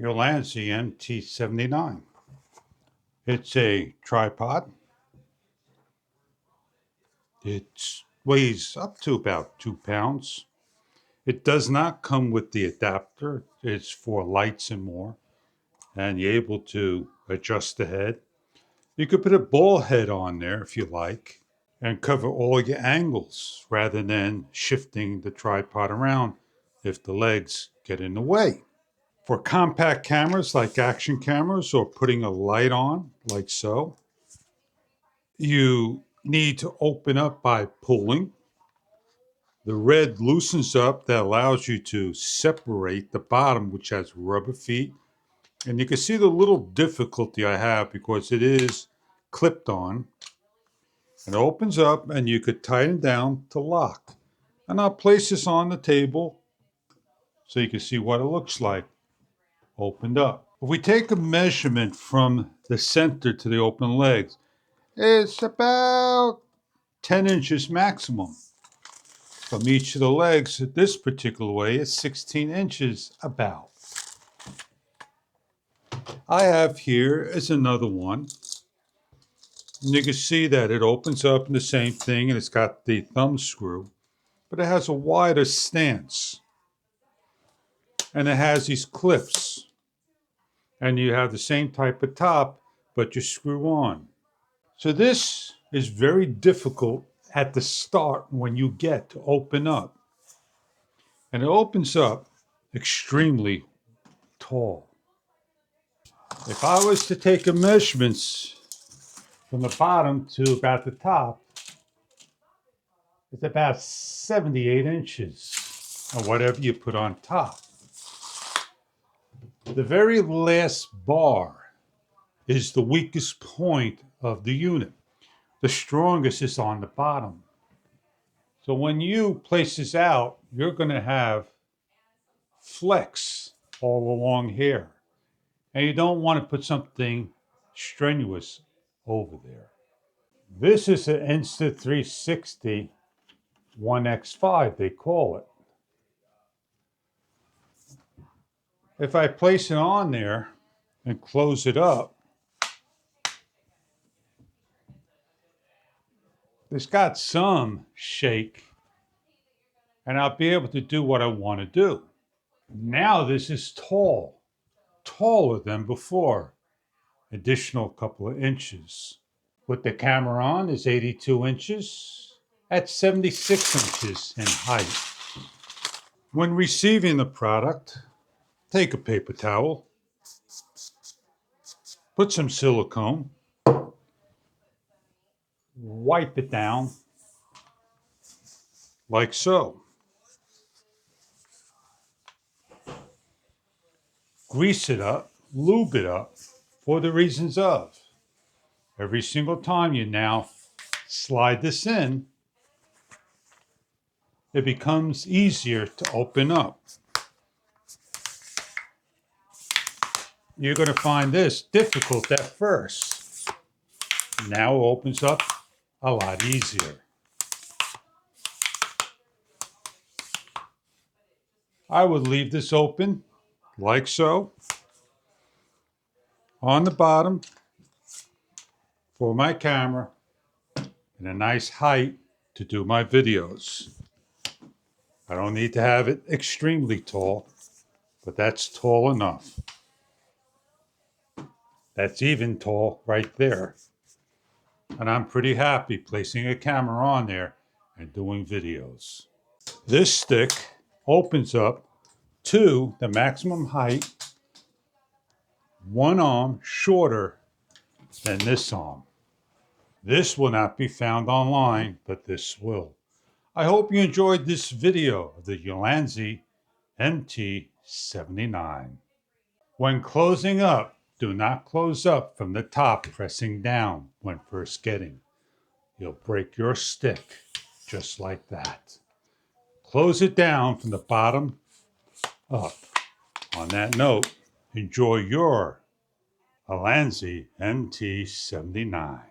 Ulanzi MT79. It's a tripod. It weighs up to about 2 pounds. It does not come with the adapter. It's for lights and more. And you're able to adjust the head. You could put a ball head on there if you like and cover all your angles rather than shifting the tripod around if the legs get in the way. For compact cameras like action cameras or putting a light on like so, you need to open up by pulling. The red loosens up that allows you to separate the bottom, which has rubber feet. And you can see the little difficulty I have because it is clipped on. It opens up and you could tighten down to lock. And I'll place this on the table so you can see what it looks like opened up. If we take a measurement from the center to the open legs, it's about 10 inches maximum. From each of the legs this particular way is 16 inches about. I have here is another one. And you can see that it opens up in the same thing and it's got the thumb screw, but it has a wider stance. And it has these clips. And you have the same type of top, but you screw on. So this is very difficult at the start when you get to open up. And it opens up extremely tall. If I was to take a measurements from the bottom to about the top, it's about 78 inches, or whatever you put on top. The very last bar is the weakest point of the unit. The strongest is on the bottom. So when you place this out, you're going to have flex all along here. And you don't want to put something strenuous over there. This is an Insta360 1X5, they call it. If I place it on there and close it up, it's got some shake, and I'll be able to do what I want to do. Now this is tall, taller than before, additional couple of inches. With the camera on is 82 inches, at 76 inches in height. When receiving the product, take a paper towel, put some silicone, wipe it down like so. Grease it up, lube it up for the reasons of every single time you now slide this in, it becomes easier to open up. You're going to find this difficult at first. Now it opens up a lot easier. I would leave this open like so on the bottom for my camera and a nice height to do my videos. I don't need to have it extremely tall, but that's tall enough. That's even tall right there. And I'm pretty happy placing a camera on there and doing videos. This stick opens up to the maximum height, one arm shorter than this arm. This will not be found online, but this will. I hope you enjoyed this video of the Ulanzi MT79. When closing up, do not close up from the top, pressing down when first getting. You'll break your stick just like that. Close it down from the bottom up. On that note, enjoy your Ulanzi MT79.